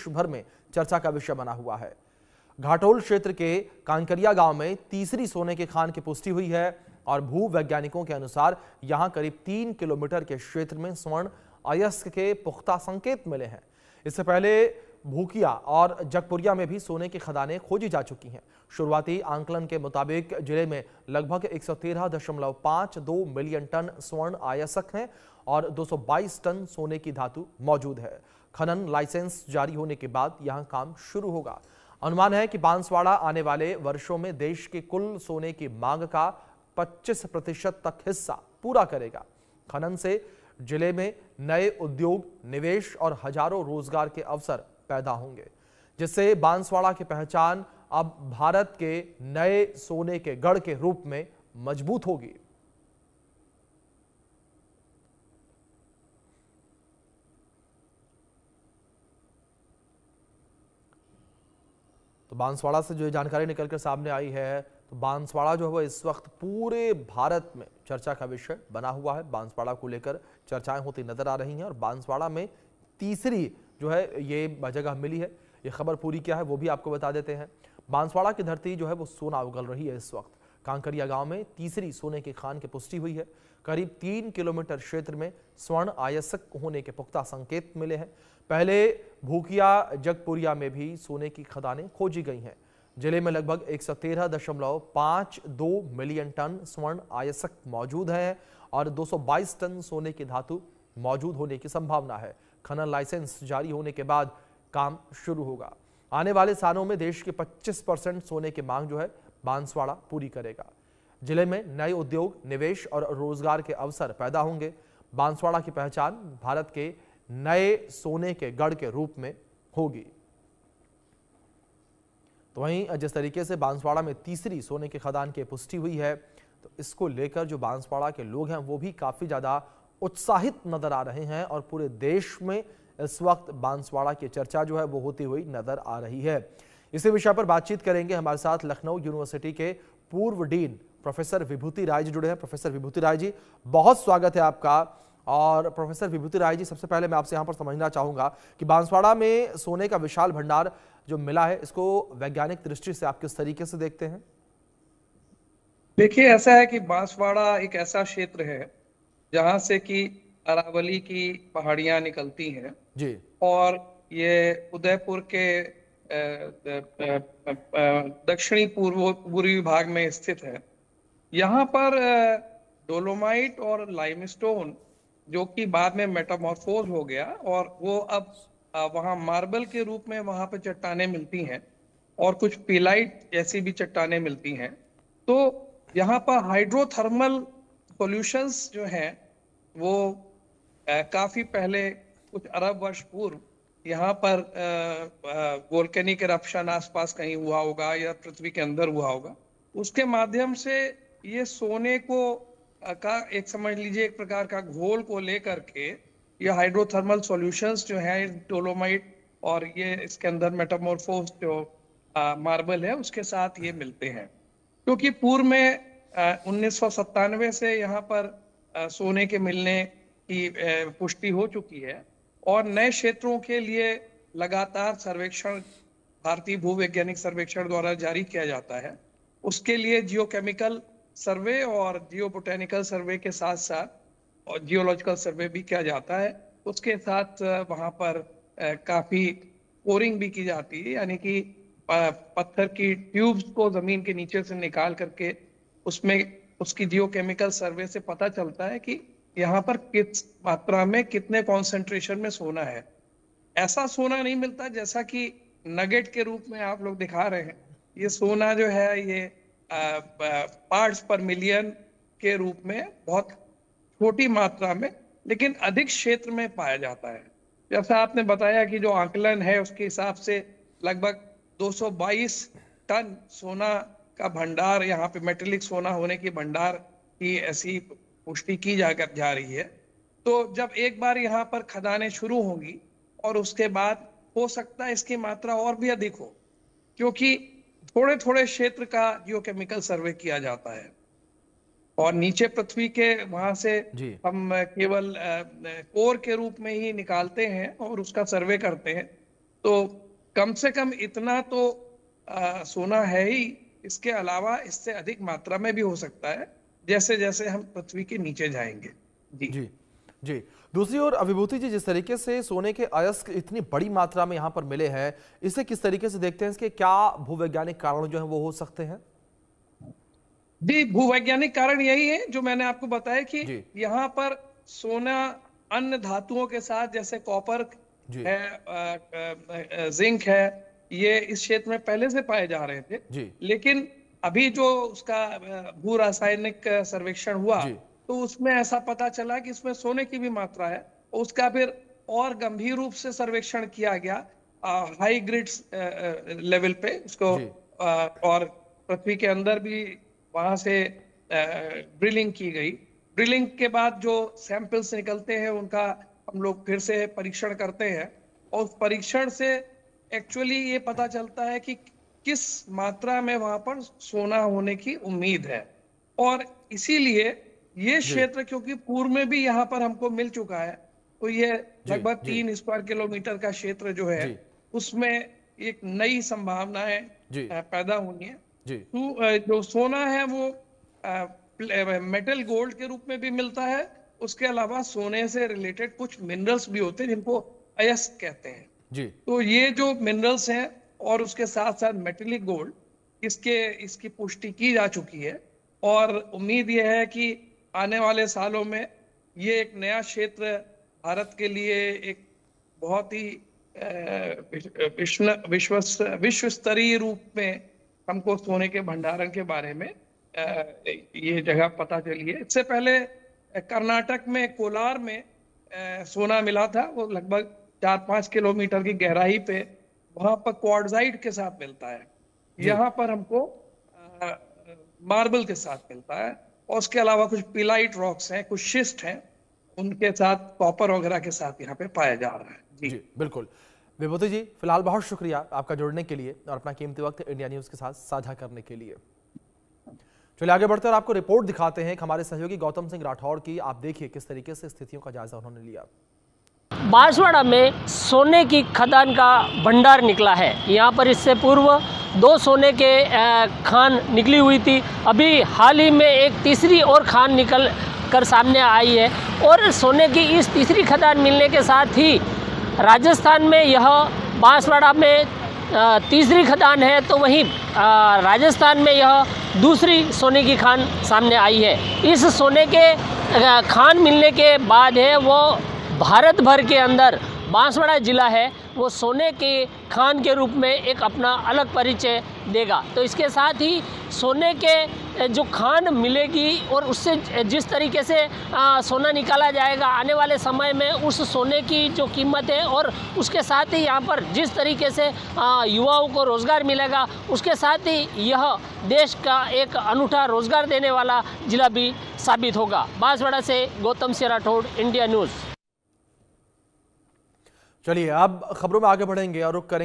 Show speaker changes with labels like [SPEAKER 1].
[SPEAKER 1] देश भर में चर्चा का विषय बना हुआ है। घाटोल क्षेत्र के कांकरिया गांव में तीसरी सोने की खान की पुष्टि हुई है और भू वैज्ञानिकों के अनुसार यहां करीब 3 किलोमीटर के क्षेत्र में स्वर्ण अयस्क के पुख्ता संकेत मिले हैं। इससे पहले भूकिया और जगपुरिया में भी सोने की खदानें खोजी जा चुकी हैं। शुरुआती आंकलन के मुताबिक जिले में लगभग 113.52 मिलियन टन स्वर्ण अयस्क हैं और 222 टन सोने की धातु मौजूद है। खनन लाइसेंस जारी होने के बाद यहां काम शुरू होगा। अनुमान है कि बांसवाड़ा आने वाले वर्षों में देश के कुल सोने की मांग का 25% तक हिस्सा पूरा करेगा। खनन से जिले में नए उद्योग, निवेश और हजारों रोजगार के अवसर पैदा होंगे, जिससे बांसवाड़ा की पहचान अब भारत के नए सोने के गढ़ के रूप में मजबूत होगी। तो बांसवाड़ा से जो जानकारी निकलकर सामने आई है, तो बांसवाड़ा जो है वो इस वक्त पूरे भारत में चर्चा का विषय बना हुआ है। बांसवाड़ा को लेकर चर्चाएं होती नजर आ रही हैं और बांसवाड़ा में तीसरी जो है ये जगह मिली है। ये खबर पूरी क्या है वो भी आपको बता देते हैं। बांसवाड़ा की धरती जो है वो सोना उगल रही है। इस वक्त कांकरिया गांव में तीसरी सोने की खान की पुष्टि हुई है। करीब 3 किलोमीटर क्षेत्र में स्वर्ण अयस्क होने के पुख्ता संकेत मिले हैं। पहले भूकिया जगपुरिया में भी सोने की खदानें खोजी गई हैं। जिले में लगभग 113.52 मिलियन टन स्वर्ण अयस्क मौजूद है और 222 टन सोने की धातु मौजूद होने की संभावना है। खनन लाइसेंस जारी होने के बाद काम शुरू होगा। आने वाले सालों में देश के 25% सोने की मांग जो है बांसवाड़ा पूरी करेगा। जिले में नए उद्योग, निवेश और रोजगार के अवसर पैदा होंगे। बांसवाड़ा की पहचान भारत के नए सोने के गढ़ के रूप में होगी। तो वहीं जिस तरीके से बांसवाड़ा में तीसरी सोने की खदान की पुष्टि हुई है, तो इसको लेकर जो बांसवाड़ा के लोग हैं वो भी काफी ज्यादा उत्साहित नजर आ रहे हैं और पूरे देश में इस वक्त बांसवाड़ा की चर्चा जो है वो होती हुई नजर आ रही है। इसी विषय पर बातचीत करेंगे। हमारे साथ लखनऊ यूनिवर्सिटी के पूर्व डीन प्रोफेसर विभूति राय जी जुड़े हैं। प्रोफेसर विभूति राय जी, बहुत स्वागत है आपका। और प्रोफेसर विभूति राय जी, सबसे पहले मैं आपसे यहाँ पर समझना चाहूंगा कि बांसवाड़ा में सोने का विशाल भंडार जो मिला है, इसको वैज्ञानिक दृष्टि से आप किस तरीके से देखते हैं?
[SPEAKER 2] देखिए, ऐसा है कि बांसवाड़ा एक ऐसा क्षेत्र है जहां से कि अरावली की पहाड़ियां निकलती हैं
[SPEAKER 1] जी। और
[SPEAKER 2] ये उदयपुर के दक्षिणी पूर्वी भाग में स्थित है। यहाँ पर डोलोमाइट और लाइमस्टोन, जो कि बाद में मेटामॉर्फोज हो गया और वो अब वहाँ मार्बल के रूप में वहाँ पे चट्टानें मिलती हैं और कुछ पीलाइट जैसी भी चट्टानें मिलती हैं। तो यहाँ पर हाइड्रोथर्मल सॉल्यूशंस जो हैं वो काफी पहले, कुछ अरब वर्ष पूर्व, यहाँ पर वोल्केनिक इरप्शन आसपास कहीं हुआ होगा या पृथ्वी के अंदर हुआ होगा। उसके माध्यम से ये सोने को का एक, समझ लीजिए, एक प्रकार का घोल को लेकर के ये हाइड्रोथर्मल सॉल्यूशंस जो है डोलोमाइट और ये इसके अंदर मेटामॉर्फोज जो मार्बल है उसके साथ ये मिलते हैं। क्योंकि पूर्व में 1997 से यहाँ पर सोने के मिलने की पुष्टि हो चुकी है और नए क्षेत्रों के लिए लगातार सर्वेक्षण भारतीय भूवैज्ञानिक सर्वेक्षण द्वारा जारी किया जाता है। उसके लिए जियोकेमिकल सर्वे और जियो बोटेनिकल सर्वे के साथ साथ और जियोलॉजिकल सर्वे भी किया जाता है। उसके साथ वहाँ पर काफी कोरिंग भी की जाती है, यानी कि पत्थर की ट्यूब्स को जमीन के नीचे से निकाल करके उसमें उसकी जियोकेमिकल सर्वे से पता चलता है कि यहाँ पर किस मात्रा में, कितने कॉन्सेंट्रेशन में सोना है। ऐसा सोना नहीं मिलता जैसा कि नगेट के रूप में आप लोग दिखा रहे हैं। ये सोना जो है ये पार्ट्स पर मिलियन के रूप में बहुत छोटी मात्रा में लेकिन अधिक क्षेत्र में पाया जाता है। जैसा आपने बताया कि जो आकलन है उसके हिसाब से लगभग 222 टन सोना का भंडार, यहाँ पे मेटेलिक सोना होने की भंडार की ऐसी पुष्टि की जा रही है। तो जब एक बार यहाँ पर खदानें शुरू होंगी और उसके बाद हो सकता है इसकी मात्रा और भी अधिक हो, क्योंकि थोड़े थोड़े क्षेत्र का जियोकेमिकल सर्वे किया जाता है और नीचे पृथ्वी के वहां से हम केवल कोर के रूप में ही निकालते हैं और उसका सर्वे करते हैं। तो कम से कम इतना तो सोना है ही। इसके अलावा इससे अधिक मात्रा में भी हो सकता है जैसे जैसे हम पृथ्वी के नीचे जाएंगे। जी
[SPEAKER 1] जी जी। दूसरी ओर अभिभूति जी, जिस तरीके से सोने के अयस्क इतनी बड़ी मात्रा में यहाँ पर मिले हैं, इसे किस तरीके से देखते हैं? इसके क्या भूवैज्ञानिक कारण जो है वो हो सकते हैं?
[SPEAKER 2] जी, भूवैज्ञानिक कारण यही है जो मैंने आपको बताया कि यहाँ पर सोना अन्य धातुओं के साथ, जैसे कॉपर है, जिंक है, ये इस क्षेत्र में पहले से पाए जा रहे थे। लेकिन अभी जो उसका भू रासायनिक सर्वेक्षण हुआ तो उसमें ऐसा पता चला कि इसमें सोने की भी मात्रा है। उसका फिर और गंभीर रूप से सर्वेक्षण किया गया हाई ग्रिड्स लेवल पे उसको, और पृथ्वी के अंदर भी वहां से ड्रिलिंग की गई। ड्रिलिंग के बाद जो सैंपल्स निकलते हैं उनका हम लोग फिर से परीक्षण करते हैं, और उस परीक्षण से एक्चुअली ये पता चलता है कि किस मात्रा में वहां पर सोना होने की उम्मीद है। और इसीलिए ये क्षेत्र, क्योंकि पूर्व में भी यहाँ पर हमको मिल चुका है, तो ये लगभग 3 स्क्वायर किलोमीटर का क्षेत्र जो है उसमें एक नई संभावनाएं पैदा हुई है। तो जो सोना है वो मेटल गोल्ड के रूप में भी मिलता है। उसके अलावा सोने से रिलेटेड कुछ मिनरल्स भी होते हैं जिनको अयस्क कहते हैं। तो ये जो मिनरल्स हैं और उसके साथ साथ मेटेलिक गोल्ड, इसकी पुष्टि की जा चुकी है, और उम्मीद यह है कि आने वाले सालों में ये एक नया क्षेत्र भारत के लिए एक बहुत ही विश्व स्तरीय रूप में हमको सोने के भंडारण के बारे में ये जगह पता चली है। इससे पहले कर्नाटक में कोलार में सोना मिला था, वो लगभग 4-5 किलोमीटर की गहराई पे, वहां पर क्वार्ट्जाइट के साथ मिलता है। यहाँ पर हमको मार्बल के साथ मिलता है, और उसके अलावा कुछ पिलाइट रॉक्स हैं, कुछ शिस्ट हैं, उनके साथ कॉपर वगैरह के साथ यहाँ पे पाया जा रहा है।
[SPEAKER 1] जी बिल्कुल। विभूति जी, फिलहाल बहुत शुक्रिया आपका जुड़ने के लिए और अपना कीमती वक्त इंडिया न्यूज के साथ साझा करने के लिए। चलिए आगे बढ़ते और आपको रिपोर्ट दिखाते हैं हमारे सहयोगी गौतम सिंह राठौर की। आप देखिए किस तरीके से स्थितियों का जायजा उन्होंने लिया।
[SPEAKER 3] बांसवाड़ा में सोने की खदान का भंडार निकला है। यहाँ पर इससे पूर्व 2 सोने के खान निकली हुई थी। अभी हाल ही में एक तीसरी और खान निकल कर सामने आई है, और सोने की इस तीसरी खदान मिलने के साथ ही राजस्थान में यह बांसवाड़ा में तीसरी खदान है, तो वहीं राजस्थान में यह दूसरी सोने की खान सामने आई है। इस सोने के खान मिलने के बाद है वो भारत भर के अंदर बांसवाड़ा जिला है वो सोने के खान के रूप में एक अपना अलग परिचय देगा। तो इसके साथ ही सोने के जो खान मिलेगी और उससे जिस तरीके से सोना निकाला जाएगा आने वाले समय में, उस सोने की जो कीमत है, और उसके साथ ही यहाँ पर जिस तरीके से युवाओं को रोज़गार मिलेगा, उसके साथ ही यह देश का एक अनूठा रोज़गार देने वाला जिला भी साबित होगा। बांसवाड़ा से गौतम सिंह राठौड़, इंडिया न्यूज़।
[SPEAKER 1] चलिए अब खबरों में आगे बढ़ेंगे और रुख करेंगे